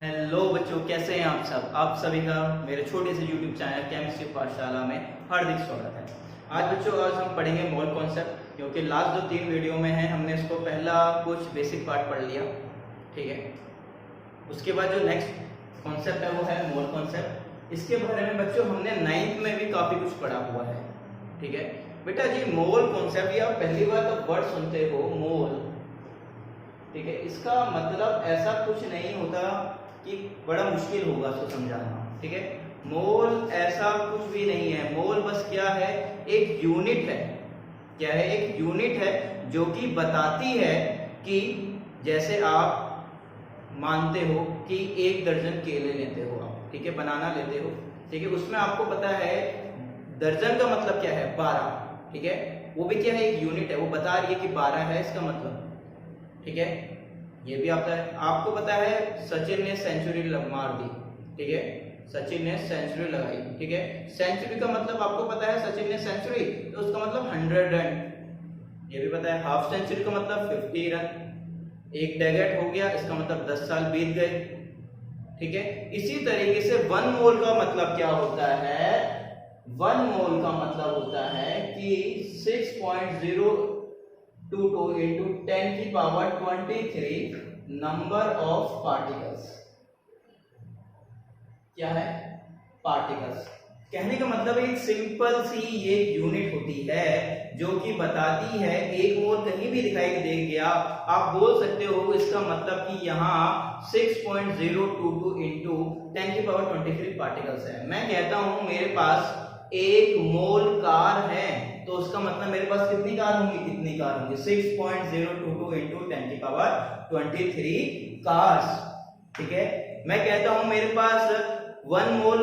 Hello बच्चों, कैसे हैं आप सब। आप सभी का मेरे छोटे से यूट्यूब चैनल केमिस्ट्री पाठशाला में हार्दिक स्वागत है। आज बच्चों हम पढ़ेंगे मोल कॉन्सेप्ट, क्योंकि लास्ट जो 3 वीडियो में है हमने इसको पहला कुछ बेसिक पार्ट पढ़ लिया, ठीक है। उसके बाद जो नेक्स्ट कॉन्सेप्ट है वो है मोल कॉन्सेप्ट। इसके बारे में बच्चों हमने 9th में भी काफी कुछ पढ़ा हुआ है, ठीक है। बेटा जी मोल कॉन्सेप्ट, ये आप पहली बार तो वर्ड सुनते हो मोल, ठीक है। इसका मतलब ऐसा कुछ नहीं होता कि बड़ा मुश्किल होगा इसको समझाना, ठीक है। मोल ऐसा कुछ भी नहीं है। मोल बस क्या है, एक यूनिट है। क्या है? एक यूनिट है जो कि बताती है कि जैसे आप मानते हो कि 1 दर्जन केले लेते हो आप, ठीक है, बनाना लेते हो, ठीक है। उसमें आपको पता है दर्जन का मतलब क्या है, 12, ठीक है। वो भी क्या है, एक यूनिट है, वो बता रही है कि 12 है इसका मतलब, ठीक है। ये भी आता है, आपको पता है सचिन ने सेंचुरी मार दी, ठीक है। सचिन ने सेंचुरी लगाई, ठीक है। सेंचुरी का मतलब आपको पता है, सचिन ने सेंचुरी तो उसका मतलब 100 रन। ये भी पता है हाफ सेंचुरी का मतलब 50 रन। एक डेगेट हो गया, इसका मतलब 10 साल बीत गए, ठीक है। इसी तरीके से 1 मोल का मतलब क्या होता है, 1 मोल का मतलब होता है कि 6.022 into 10 की पावर 23 नंबर ऑफ पार्टिकल्स। क्या है? पार्टिकल्स। कहने का मतलब एक सिंपल सी ये यूनिट होती है जो कि बताती है, एक मोल कहीं भी दिखाई दे गया, आप बोल सकते हो इसका मतलब कि यहाँ 6.022 into 10 की पावर 23 पार्टिकल्स है। मैं कहता हूं मेरे पास 1 मोल कार है, तो उसका मतलब मेरे पास कितनी कार होंगी, कितनी कार होंगी, 6.022 into 10 की पावर 23 कार्स, ठीक है। मैं कहता हूं मेरे पास 1 मोल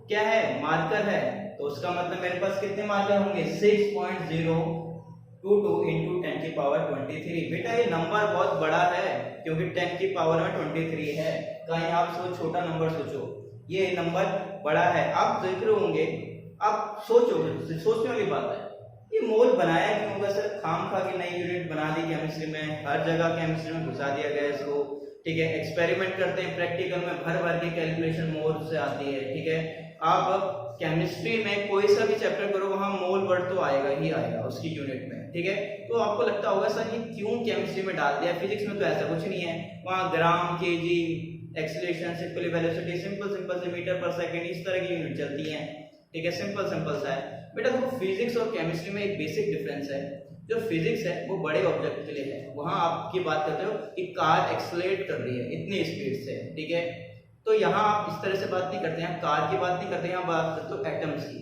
क्या है, मार्कर है, तो उसका मतलब मेरे पास कितने मार्कर होंगे, 6.022 into 10 की पावर 23। बेटा ये नंबर बहुत बड़ा है, क्योंकि 10 की पावर में 23 है। कहीं आप छोटा नंबर सोचो, ये नंबर बड़ा है, आप देख रहे होंगे, आप सोचो, सोचने वाली बात है। ये मोल बनाया क्यों होगा सर, खाम खा के नई यूनिट बना दी केमिस्ट्री में, हर जगह केमिस्ट्री में घुसा दिया गया इसको, ठीक है। एक्सपेरिमेंट करते हैं, प्रैक्टिकल में भर भर के कैलकुलेशन मोल से आती है, ठीक है। आप केमिस्ट्री में कोई सा भी चैप्टर करो, वहां मोल वर्ड तो आएगा ही आएगा उसकी यूनिट में, ठीक है। तो आपको लगता होगा सर ये क्यों केमिस्ट्री में डाल दिया, फिजिक्स में तो ऐसा कुछ नहीं है, वहां gram, KG, acceleration, simple velocity, simple से मीटर पर सेकंड, इस तरह की यूनिट चलती हैं, ठीक है। सिंपल सा है। बेटा देखो फिजिक्स और केमिस्ट्री में एक बेसिक डिफरेंस है। जो फिजिक्स है वो बड़े ऑब्जेक्ट के लिए है, वहां आप की बात करते हो कि कार एक्सेलरेट कर रही है इतनी स्पीड से, ठीक है। तो यहाँ आप इस तरह से बात नहीं करते हैं, कार की बात नहीं करते हैं, बात करते हो एटम्स की।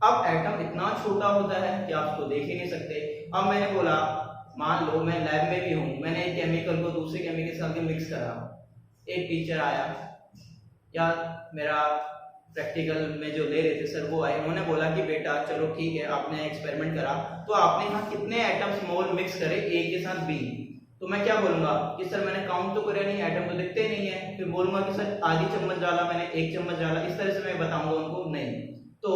अब एटम इतना छोटा होता है कि आप उसको देख ही नहीं सकते। अब मैंने बोला, मान लो मैं लैब में भी हूं, मैंने एक केमिकल को दूसरे केमिकल के साथ मिक्स करा, एक टीचर आया या मेरा प्रैक्टिकल में जो ले रहे थे सर वो आए, उन्होंने बोला कि बेटा चलो ठीक है, आपने एक्सपेरिमेंट करा तो आपने यहाँ कितने एटम्स मोल मिक्स करे ए के साथ बी। तो मैं क्या बोलूंगा कि सर मैंने काउंट तो करा नहीं, एटम तो दिखते ही नहीं है। फिर बोलूंगा कि सर आधी चम्मच डाला मैंने, 1 चम्मच डाला, इस तरह से मैं बताऊंगा उनको नहीं। तो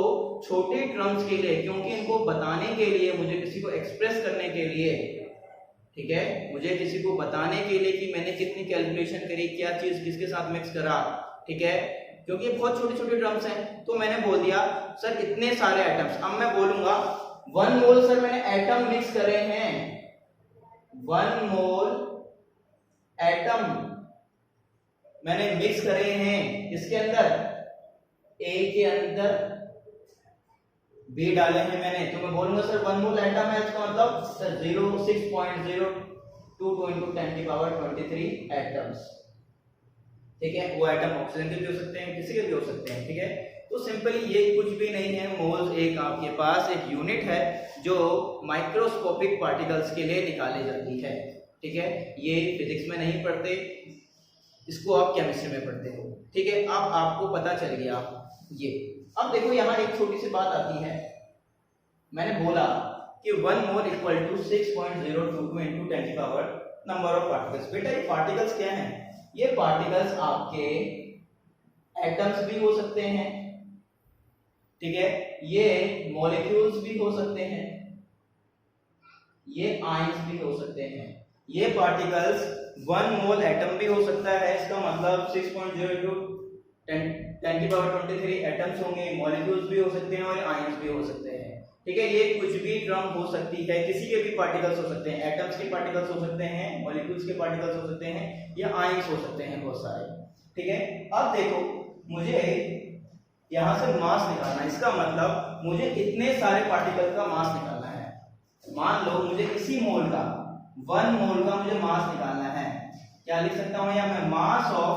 छोटे टर्म्स के लिए, क्योंकि इनको बताने के लिए, मुझे किसी को एक्सप्रेस करने के लिए, ठीक है, मुझे किसी को बताने के लिए कि मैंने कितनी कैलकुलेशन करी, क्या चीज किसके साथ मिक्स करा, ठीक है, क्योंकि ये बहुत छोटे छोटे टर्म्स हैं, तो मैंने बोल दिया सर इतने सारे एटम्स। अब मैं बोलूंगा 1 मोल सर मैंने एटम मिक्स करे हैं, 1 मोल एटम मैंने मिक्स करे हैं, इसके अंदर ए के अंदर बी डाले हैं मैंने, तो मैं बोलूंगा सर 1 मोल एटम है, इसका मतलब सर 6.022 into 10 की पावर 23 एटम्स, ठीक है। वो एटम ऑक्सीजन के भी हो सकते हैं, किसी के भी हो सकते हैं, ठीक है। तो सिंपली ये कुछ भी नहीं है, मोल्स एक आपके पास एक यूनिट है जो माइक्रोस्कोपिक पार्टिकल्स के लिए निकाली जाती है, ठीक है। ये फिजिक्स में नहीं पढ़ते, इसको आप केमिस्ट्री में पढ़ते हो, ठीक है। अब आपको पता चल गया ये। अब देखो यहाँ एक छोटी सी बात आती है, मैंने बोला कि 1 मोल इक्वल टू 6.022 into 10 की पावर नंबर ऑफ पार्टिकल्स। बेटा ये पार्टिकल्स क्या हैं, ये पार्टिकल्स आपके एटम्स भी हो सकते हैं, ठीक है, ये मॉलिक्यूल्स भी हो सकते हैं, ये आयंस भी हो सकते हैं, ये पार्टिकल्स 1 मोल एटम भी हो सकता है, इसका मतलब 6.0 into 10 की पावर 23 एटम्स होंगे, मॉलिक्यूल्स भी हो सकते हैं और आयंस भी हो सकते हैं। ठीक है, ये कुछ भी ड्रम हो सकती है, किसी के भी पार्टिकल्स हो सकते हैं, एटम्स के पार्टिकल्स हो सकते हैं, मॉलिक्यूल्स के पार्टिकल्स हो सकते हैं, या आयंस हो सकते हैं बहुत सारे। ठीक है, अब देखो मुझे यहां से मास निकालना है, इसका मतलब मुझे इतने सारे पार्टिकल का मास निकालना है। मान लो मुझे इसी मोल का 1 मोल का मुझे मास निकालना है। क्या लिख सकता हूं या मैं मास ऑफ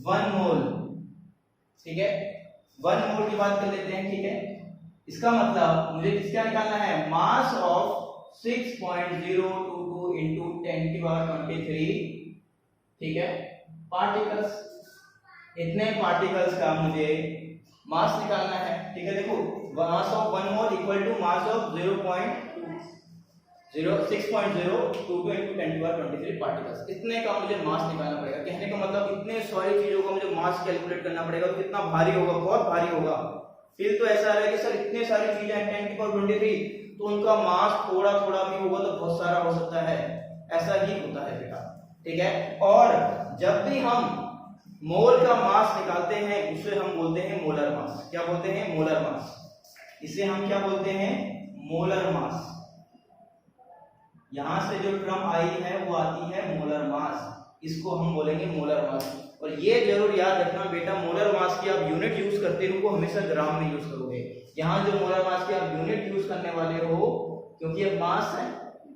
1 मोल। ठीक है, 1 मोल की बात कर लेते हैं। ठीक है, इसका मतलब मुझे किसका निकालना है, मास ऑफ 6.022 into 10 की पावर 23। ठीक है, पार्टिकल्स, इतने पार्टिकल्स का मुझे मास निकालना है। ठीक है, देखो mass of 1 mole equal to mass of 6.022 into 10 की पावर 23 पार्टिकल्स। इतने का मुझे मास निकालना पड़ेगा। कहने का मतलब इतने सारी चीजों का मुझे मास कैलकुलेट करना पड़ेगा, तो कितना भारी होगा, बहुत भारी होगा। फील तो ऐसा रहा है कि सर इतने सारी चीजें हैं 10 की पावर 23, तो उनका मास थोड़ा थोड़ा भी होगा तो बहुत सारा हो सकता है, ऐसा ही होता है बेटा। ठीक है, और जब भी हम मोल का मास निकालते हैं उसे हम बोलते हैं मोलर मास। क्या बोलते हैं, मोलर मास। इसे हम क्या बोलते हैं, मोलर मास। यहां से जो टर्म आई है वो आती है मोलर मास, इसको हम बोलेंगे मोलर मास। और ये जरूर याद रखना बेटा, मोलर मास की आप यूनिट यूज करते हो वो हमेशा ग्राम में यूज करोगे। यहाँ जो मोलर मास की आप यूनिट यूज करने वाले हो, क्योंकि ये मास है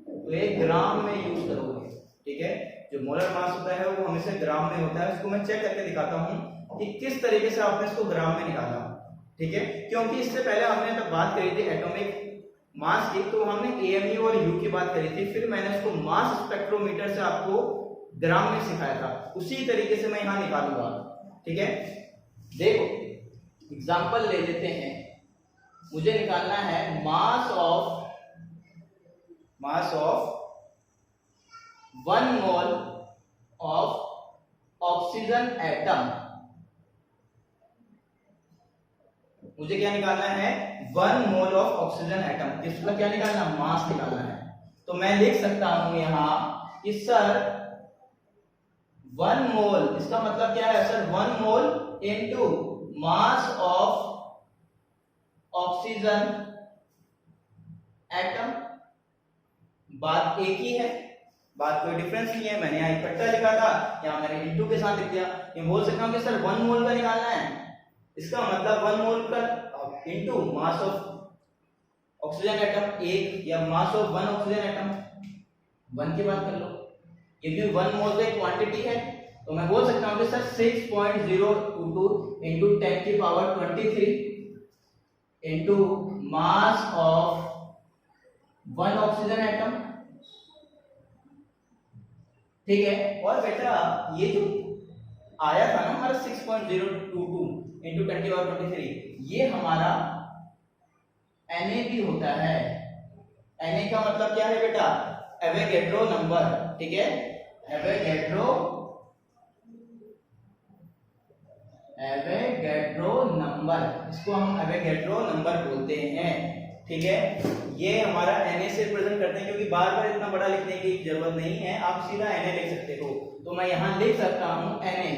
तो ये ग्राम में यूज करोगे। ठीक है, जो मोलर मास होता है वो हमेशा ग्राम में होता है। इसको मैं चेक करके दिखाता हूँ कि किस तरीके से आपने इसको ग्राम में निकाला। ठीक है, क्योंकि इससे पहले हमने तब बात करी थी एटॉमिक मास की, तो हमने एएमयू और यू की बात करी थी, फिर मैंने इसको मास स्पेक्ट्रोमीटर से आपको ग्राम में सिखाया था। उसी तरीके से मैं यहां निकालूंगा। ठीक है, देखो एग्जांपल ले लेते हैं। मुझे निकालना है मास of 1 mole of oxygen atom. मुझे क्या निकालना है, 1 मोल ऑफ ऑक्सीजन एटम। इसका क्या निकालना, मास निकालना है। तो मैं लिख सकता हूं यहां कि सर 1 मोल, इसका मतलब क्या है sir, 1 mole into mass of oxygen atom. बात एक ही है, बात कोई डिफरेंस नहीं है। मैंने यहाँ इकट्ठा लिखा था, यहाँ मैंने इनटू के साथ लिख दिया। ये बोल सकता हूँ कि सर 1 मोल का निकालना है, इसका मतलब 1 मोल का into mass of oxygen atom 1, या मास ऑफ 1 ऑक्सीजन एटम 1 की बात कर लो। क्योंकि 1 मोल तो एक क्वांटिटी है, तो मैं बोल सकता हूं कि सर 6.022 into 10 की power 23 into mass of 1 oxygen atom. ठीक है, और बेटा ये जो आया था ना हमारा 6.022 into 10 की पावर 23, ये हमारा Na भी होता है। Na का मतलब क्या है बेटा, एवोगैड्रो नंबर। ठीक है, एवोगैड्रो नंबर, इसको हम एवोगैड्रो नंबर बोलते हैं। ठीक है, ये हमारा Na से रिप्रेजेंट करते हैं, क्योंकि बार बार इतना बड़ा लिखने की जरूरत नहीं है, आप सीधा Na लिख सकते हो। तो मैं यहां लिख सकता हूं Na।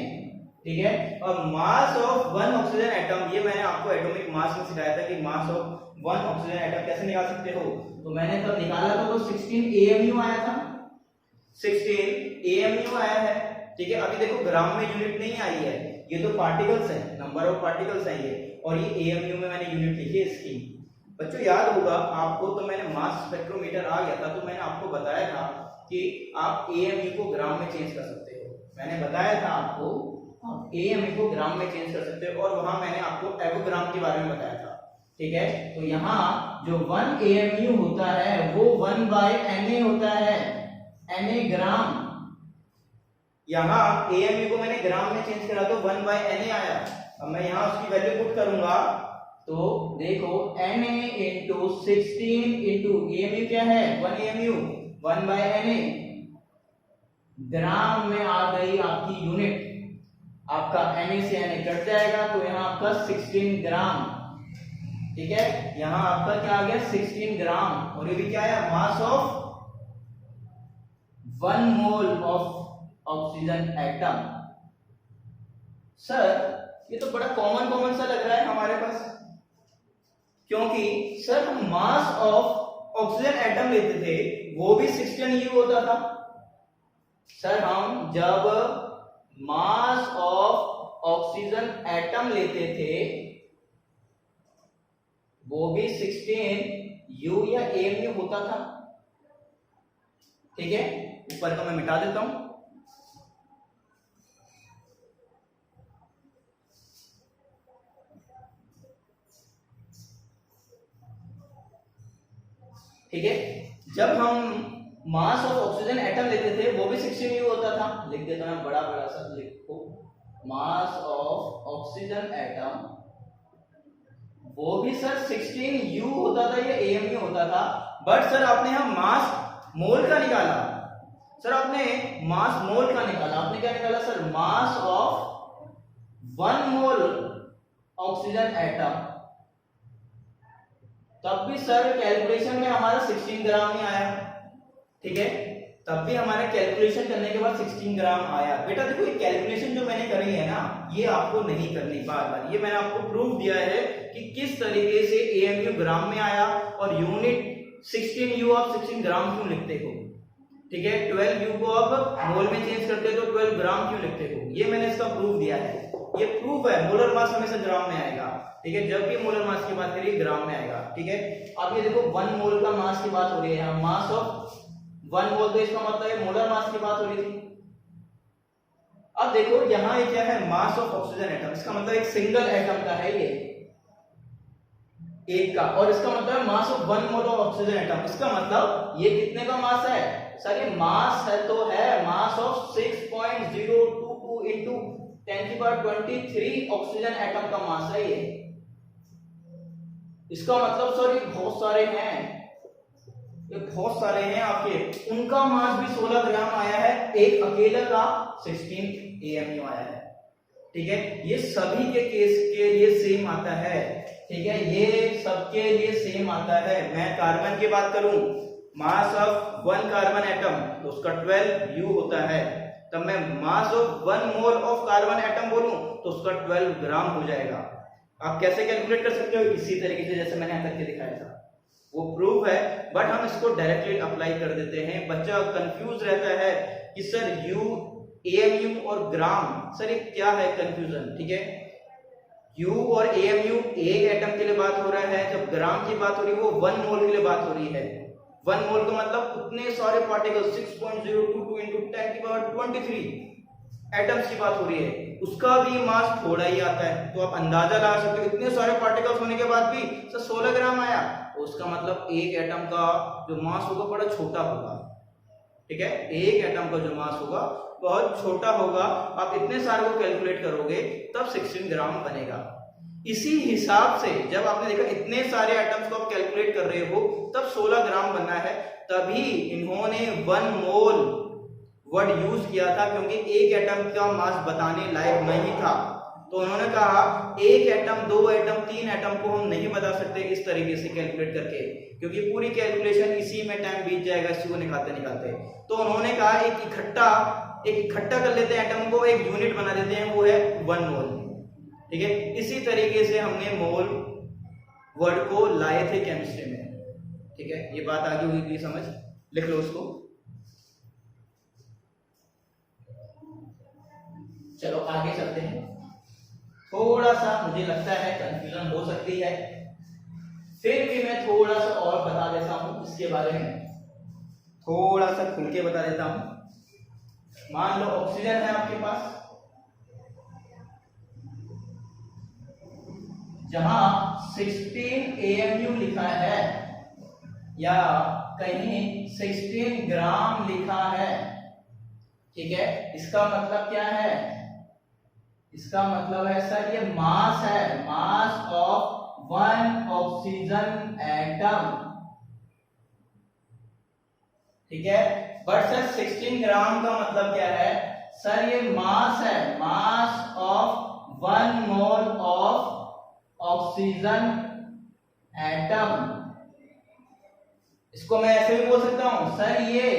ठीक है, और मास ऑफ 1 ऑक्सीजन एटम, ये मैंने आपको एटॉमिक मास में सिखाया था कि मास ऑफ 1 ऑक्सीजन एटम कैसे निकाल सकते हो। तो मैंने तब निकाला था तो 16 AMU आया था, 16 AMU आया है। ठीक है, अभी देखो ग्राम में यूनिट नहीं आई है, ये तो पार्टिकल्स है, नंबर ऑफ पार्टिकल्स है ये, और ये AMU में मैंने यूनिट लिखी है इसकी। बच्चों याद होगा आपको, तो मैंने मास स्पेक्ट्रोमीटर आ गया था, तो मैंने आपको बताया था कि आप AMU को ग्राम में चेंज कर सकते हो। मैंने बताया था आपको आप AMU को ग्राम में चेंज कर सकते हो, और वहां मैंने आपको एवोग्राम के बारे में बताया था। ठीक है, तो यहाँ जो 1 AMU होता है वो 1/Na होता है, Na ग्राम। यहाँ AMU को मैंने ग्राम में चेंज करा तो 1/Na आया। अब मैं यहाँ उसकी वैल्यू पुट करूंगा तो देखो Na into 16 into AMU क्या है, 1 AMU, 1/Na। ग्राम में आ गई आपकी यूनिट, आपका Na से Na कट जाएगा तो यहाँ आपका 16 ग्राम। ठीक है, यहाँ आपका क्या आ गया, 16 ग्राम। और ये भी क्या है, मास of 1 mole of oxygen atom. Sir ये तो बड़ा कॉमन सा लग रहा है हमारे पास, क्योंकि सर हम मास ऑफ ऑक्सीजन एटम लेते थे वो भी 16 U होता था। सर हम जब मास ऑफ ऑक्सीजन एटम लेते थे वो भी 16 U या AMU होता था। ठीक है, ऊपर का मैं मिटा देता हूं। ठीक है, जब हम मास ऑफ ऑक्सीजन एटम लेते थे वो भी 16 U होता था। लिख देता मैं बड़ा बड़ा सा, लिखो मास ऑफ ऑक्सीजन एटम वो भी सर 16 U होता था या AMU होता था। बट सर आपने हम मास मोल का निकाला, सर आपने मास मोल का निकाला, आपने क्या निकाला sir, mass of 1 mole oxygen atom. तब भी सर कैलकुलेशन में हमारा 16 ग्राम ही आया। ठीक है, तब भी हमारा कैलकुलेशन करने के बाद 16 ग्राम आया। बेटा देखो ये कैलकुलेशन जो मैंने करी है ना, ये आपको नहीं करनी बार बार। ये मैंने आपको प्रूफ दिया है कि किस तरीके से AMU ग्राम में आया और यूनिट 16 U आप 16 ग्राम क्यों लिखते हो। ठीक है, 12 U को आप मोल में चेंज करते हो तो 12 ग्राम क्यों लिखते हो, ये मैंने इसका प्रूफ दिया है। ये प्रूफ है, मोलर मास हमेशा ग्राम में आएगा। ठीक है, जब भी मोलर मास की बात करिए ग्राम में आएगा। ठीक है, अब ये देखो 1 मोल का मास की बात हो रही है, मास ऑफ 1 मोल, तो इसका मतलब है मोलर मास की बात हो रही थी। अब देखो यहाँ ये क्या है, मास ऑफ ऑक्सीजन एटम, इसका मतलब एक सिंगल एटम का है ये, एक का, और इसका मतलब मास of 1 mole of oxygen atom, इसका मतलब ये कितने का मास है सर, ये मास है तो है मास ऑफ 6.022 into 10⁻23 ऑक्सीजन एटम का मास है ये। इसका मतलब सर ये बहुत सारे हैं, ये बहुत सारे हैं आपके, उनका मास भी 16 ग्राम आया है, एक अकेला का 16 AMU आया है। ठीक है, ये सभी के केस के लिए सेम आता है। ठीक है, ये सबके लिए सेम आता है। मैं कार्बन की बात करूं, मास ऑफ 1 कार्बन एटम तो उसका 12 U होता है, तब मैं मास of 1 mole of carbon atom बोलूं तो उसका 12 ग्राम हो जाएगा। आप कैसे कैलकुलेट कर सकते हो, इसी तरीके से जैसे मैंने करके दिखाया था, वो प्रूफ है। बट हम इसको डायरेक्टली अप्लाई कर देते हैं। बच्चा कंफ्यूज रहता है कि सर U AMU और ग्राम, सर ये क्या है कंफ्यूजन। ठीक है, U और AMU एक एटम के लिए बात हो रहा है, जब ग्राम की बात हो रही है वो 1 मोल के लिए बात हो रही है। 1 मोल का मतलब उतने सारे पार्टिकल 6.022 into 10⁻23 एटम्स की बात हो रही है, उसका भी मास थोड़ा ही आता है। तो आप अंदाजा लगा सकते हो इतने सारे पार्टिकल्स होने के बाद भी सर 16 ग्राम आया, उसका मतलब एक एटम का जो मास होगा बड़ा छोटा होगा। ठीक है, एक एटम का जो मास होगा बहुत छोटा होगा। आप इतने सारे को कैलकुलेट करोगे तब 16 ग्राम बनेगा। इसी हिसाब से जब आपने देखा इतने सारे एटम्स को आप कैलकुलेट कर रहे हो तब 16 ग्राम बनना है, तभी इन्होंने 1 मोल वर्ड यूज किया था, क्योंकि एक एटम का मास बताने लायक नहीं था। तो उन्होंने कहा एक एटम, 2 एटम, 3 एटम को हम नहीं बता सकते इस तरीके से कैलकुलेट करके, क्योंकि पूरी कैलकुलेशन इसी में टाइम बीत जाएगा इसी को निकालते निकालते। तो उन्होंने कहा एक इकट्ठा कर लेते हैं एटम को, एक यूनिट बना देते हैं, वो है 1 मोल। ठीक है, इसी तरीके से हमने मोल वर्ड को लाए थे केमिस्ट्री में। ठीक है, ये बात आगे हुई थी समझ, लिख लो उसको। चलो आगे चलते हैं। थोड़ा सा मुझे लगता है कंफ्यूजन हो सकती है, फिर भी मैं थोड़ा सा और बता देता हूं इसके बारे में, थोड़ा सा खुल के बता देता हूं। मान लो ऑक्सीजन है आपके पास, जहां 16 AMU लिखा है या कहीं 16 ग्राम लिखा है। ठीक है, इसका मतलब क्या है, इसका मतलब है सर ये मास है, मास ऑफ 1 ऑक्सीजन एटम। ठीक है, बट सर 16 ग्राम का मतलब क्या है सर, ये मास है, मास of 1 mole of oxygen atom. इसको मैं ऐसे भी बोल सकता हूं सर, ये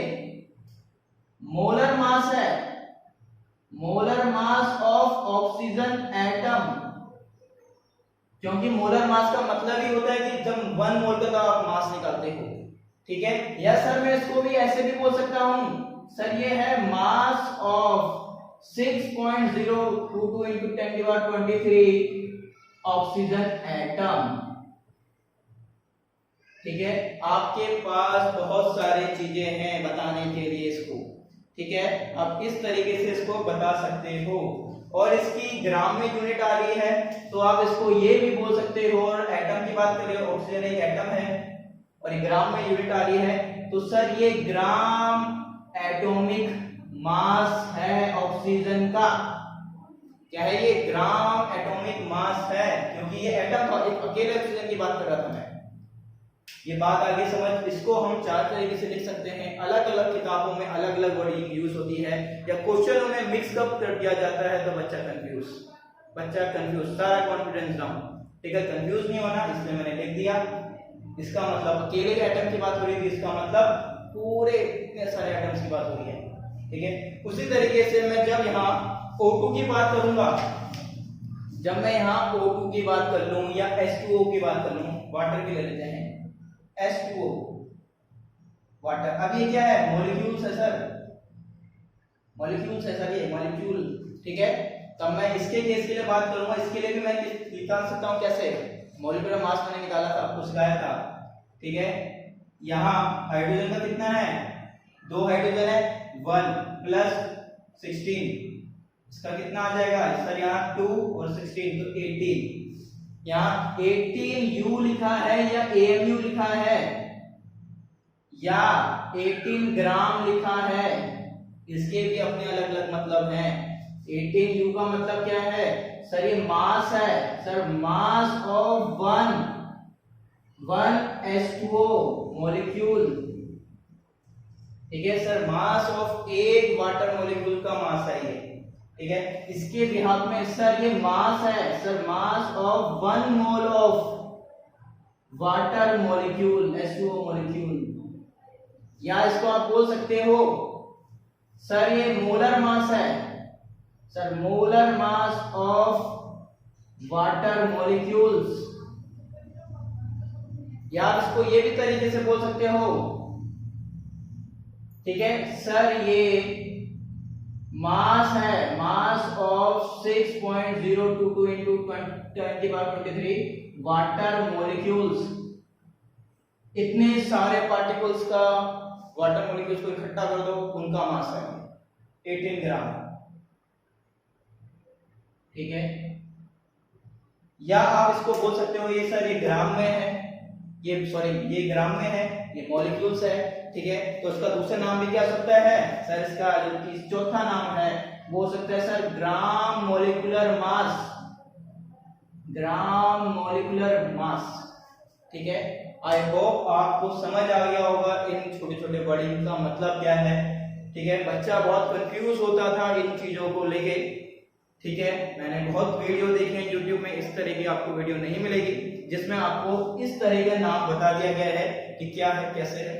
मोलर मास है, molar mass of oxygen atom, क्योंकि मोलर मास का मतलब ही होता है कि जब 1 मोल का आप मास निकालते हो, ठीक है। या सर मैं इसको भी ऐसे भी बोल सकता हूं, सर ये है मास ऑफ 6.022 into 10⁻23 ऑक्सीजन एटम, ठीक है। आपके पास बहुत सारी चीजें हैं बताने के लिए इसको, ठीक है। आप इस तरीके से इसको बता सकते हो, और इसकी ग्राम में यूनिट आ रही है तो आप इसको ये भी बोल सकते हो। और एटम की बात करें, ऑक्सीजन एक एटम है और ये ग्राम में यूनिट आ रही है, तो सर ये ग्राम एटॉमिक मास है ऑक्सीजन का। क्या है ये? ग्राम एटॉमिक मास है, क्योंकि ये एटम था, एक अकेले ऑक्सीजन की बात कर रहा था मैं। ये बात आगे समझ। इसको हम 4 तरीके से लिख सकते हैं, अलग अलग किताबों में अलग अलग वर्डिंग यूज होती है, या क्वेश्चनों में मिक्स अप कर दिया जाता है तो बच्चा कंफ्यूज। सारा कॉन्फिडेंस डाउन, ठीक है। कंफ्यूज नहीं होना, इसलिए मैंने लिख दिया। इसका मतलब अकेले एटम की बात हो रही थी, इसका मतलब पूरे इतने सारे एटम्स की बात हो रही है, ठीक है। उसी तरीके से मैं जब यहाँ O2 की बात करूंगा, जब मैं यहाँ O2 की बात कर लूं या H2O की बात कर लूं, वाटर की ले लेते हैं, H2O वाटर। अब ये क्या है? मॉलिक्यूल्स है सर, मॉलिक्यूल्स है सर, ये मॉलिक्यूल, ठीक है। तब मैं इसके केस के लिए बात करूंगा, इसके लिए भी मैं निकाल सकता हूं कैसे? मॉलिक्यूलर मास मैंने निकाला था, आपको सिखाया था, ठीक है। यहाँ हाइड्रोजन का कितना है? 2 हाइड्रोजन है, 1 प्लस 16, इसका कितना आ जाएगा सर? यहाँ 2 और 16 तो 18। यहाँ 18 U लिखा है या AMU लिखा है या 18 ग्राम लिखा है, इसके भी अपने अलग अलग मतलब हैं। 18 U का मतलब क्या है सर? ये मास है sir, mass of 1 H2O molecule, ठीक है सर। मास ऑफ एक वाटर मॉलिक्यूल का मास है ये, ठीक है। इसके बिहाफ में सर ये मास है sir, mass of 1 mole of water molecule H2O molecule, या इसको आप बोल सकते हो सर ये मोलर मास है sir, molar mass of water molecules, या आप इसको ये भी तरीके से बोल सकते हो, ठीक है सर। ये मास है, मास ऑफ 6.022 into 10⁻23 वाटर मॉलिक्यूल्स। इतने सारे पार्टिकल्स का वाटर मॉलिक्यूल्स को इकट्ठा कर दो, उनका मास है 18 ग्राम, ठीक है। या आप इसको बोल सकते हो ये सर ये ग्राम में है, ये ग्राम में है, ये मॉलिक्यूल्स है, ठीक है। तो इसका दूसरा नाम भी क्या हो सकता है सर? इसका जो कि चौथा नाम है वो हो सकता है sir gram molecular mass, gram molecular mass, ठीक है। आई होप आपको समझ आ गया होगा इन छोटे छोटे वर्डिंग का मतलब क्या है, ठीक है। बच्चा बहुत कंफ्यूज होता था इन चीजों को लेके, ठीक है। मैंने बहुत वीडियो देखे हैं यूट्यूब में, इस तरह की आपको वीडियो नहीं मिलेगी जिसमें आपको इस तरह का नाम बता दिया गया है कि क्या है कैसे है,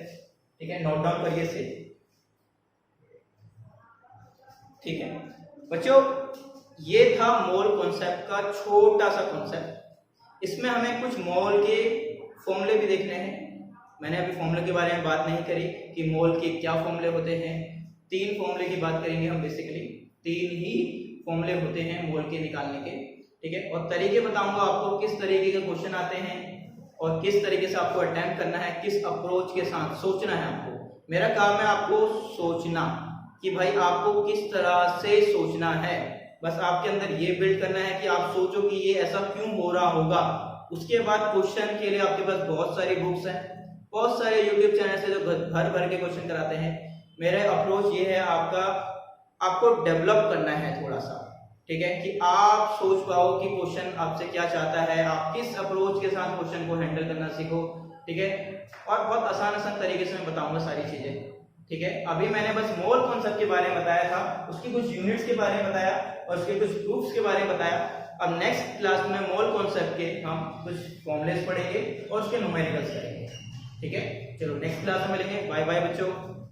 ठीक है। नोट डाउन करिए से, ठीक है बच्चों। ये था मोल कॉन्सेप्ट का छोटा सा कॉन्सेप्ट। इसमें हमें कुछ मोल के फॉर्मूले भी देखने हैं। मैंने अभी फॉर्मूले के बारे में बात नहीं करी कि मोल के क्या फॉर्मूले होते हैं। 3 फॉर्मूले की बात करेंगे हम, बेसिकली 3 ही फॉर्मूले होते हैं मोल के निकालने के, ठीक है। और तरीके बताऊंगा आपको किस तरीके के क्वेश्चन आते हैं और किस तरीके से आपको अटेम्प्ट करना है, किस अप्रोच के साथ सोचना है आपको। मेरा काम है आपको सोचना कि भाई आपको किस तरह से सोचना है। बस आपके अंदर ये बिल्ड करना है कि आप सोचो कि ये ऐसा क्यों हो रहा होगा। उसके बाद क्वेश्चन के लिए आपके पास बहुत सारी बुक्स हैं, बहुत सारे यूट्यूब चैनल से जो भर भर के क्वेश्चन कराते हैं। मेरा अप्रोच ये है आपको डेवलप करना है थोड़ा सा, ठीक है, कि आप सोच पाओ कि क्वेश्चन आपसे क्या चाहता है, आप किस अप्रोच के साथ क्वेश्चन को हैंडल करना सीखो, ठीक है। और बहुत आसान तरीके से मैं बताऊंगा सारी चीजें, ठीक है। अभी मैंने बस मोल कॉन्सेप्ट के बारे में बताया था, उसकी कुछ यूनिट्स के बारे में बताया और उसके कुछ प्रूफ्स के बारे में बताया। अब नेक्स्ट क्लास में मोल कॉन्सेप्ट के हम कुछ फॉर्मूलेस पढ़ेंगे और उसके न्यूमेरिकल्स करेंगे, ठीक है। चलो नेक्स्ट क्लास में मिलेंगे। बाय बाय बच्चों।